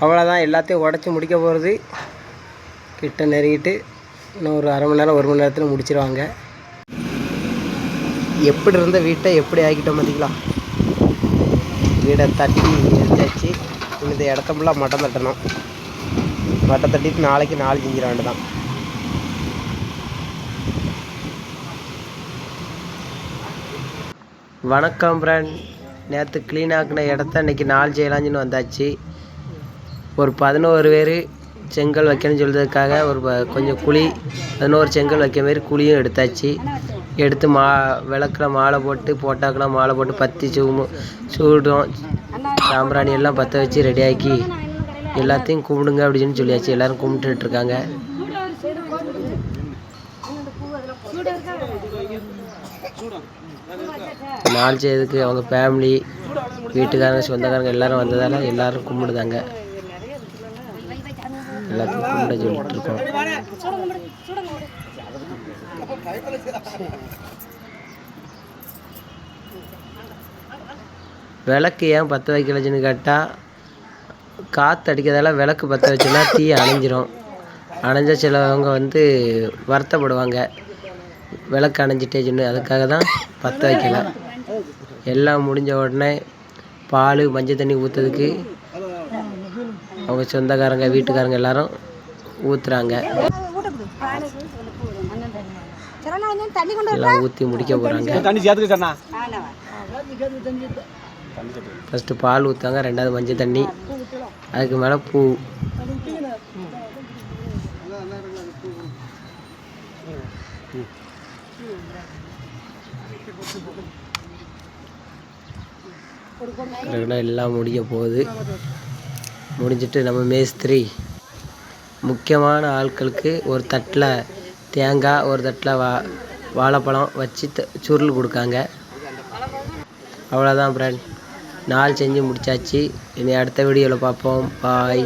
அவ்வளோதான், எல்லாத்தையும் உடச்சி முடிக்க போகிறது. கிட்ட நெருங்கிட்டு இன்னும் ஒரு அரை மணி நேரம் 1 மணி நேரத்தில் முடிச்சிருவாங்க. எப்படி இருந்த வீட்டை எப்படி ஆக்கிட்டோம் பார்த்திங்களா? வீடை தட்டி எடுத்தாச்சு. இந்த இடத்த ஃபுல்லாக மட்டம் தட்டணும். மட்டம் தட்டிட்டு நாளைக்கு 4 செஞ்சிட வேண்டியதான். வணக்கம் ஃப்ரெண்ட். நேற்று க்ளீன் ஆக்கின இடத்த இன்றைக்கி 4 செய்யலாஞ்சின்னு வந்தாச்சு. ஒரு 11 பேர் செங்கல் வைக்கணும்னு சொல்கிறதுக்காக கொஞ்சம் குழி 11 செங்கல் வைக்க மாரி குழியும் எடுத்தாச்சு. எடுத்து விளக்கில் மாலை போட்டு போட்டாக்கெல்லாம் மாலை போட்டு பற்றி சூடும் சாம்பிராணி எல்லாம் பற்ற வச்சு ரெடியாக்கி எல்லாத்தையும் கும்பிடுங்க அப்படின்னு சொல்லியாச்சு. எல்லோரும் கும்பிட்டுருக்காங்க. நாள் செய்யறதுக்கு அவங்க ஃபேமிலி வீட்டுக்காரங்க சொந்தக்காரங்க எல்லோரும் வந்ததால் எல்லோரும் கும்பிடுதாங்க. எல்லாத்தையும் கும்பிட சொல்லிட்டு இருக்கோம். விளக்கு ஏன் பற்ற வைக்கலச்சுன்னு கேட்டால், காற்று அடிக்கிறதால விளக்கு பற்ற வச்சோன்னா தீ அணைஞ்சிரும். அணைஞ்ச சிலவங்க வருத்தப்படுவாங்க, விளக்கு அணைஞ்சிட்டேச்சுன்னு. அதுக்காக தான் பற்ற வைக்கல. எல்லாம் முடிஞ்ச உடனே பால் மஞ்சள் தண்ணி ஊற்றுறதுக்கு அவங்க சொந்தக்காரங்க வீட்டுக்காரங்க எல்லாரும் ஊற்றுறாங்க. எல்லாம் ஊற்றி முடிக்க போகிறாங்க. ஃபஸ்ட்டு பால் ஊற்றாங்க, 2வது மஞ்சள் தண்ணி, அதுக்கு மேலே பூ. எல்லாம் முடிய போகுது. முடிஞ்சிட்டு நம்ம மேஸ்திரி முக்கியமான ஆட்களுக்கு ஒரு தட்டில் தேங்காய், ஒரு தட்டில் வாழைப்பழம் வச்சு சுருள் கொடுக்காங்க. அவ்வளோதான் ஃப்ரெண்ட், 4 செஞ்சு முடிச்சாச்சு. இனி அடுத்த வீடியோவில் பார்ப்போம். பாய்.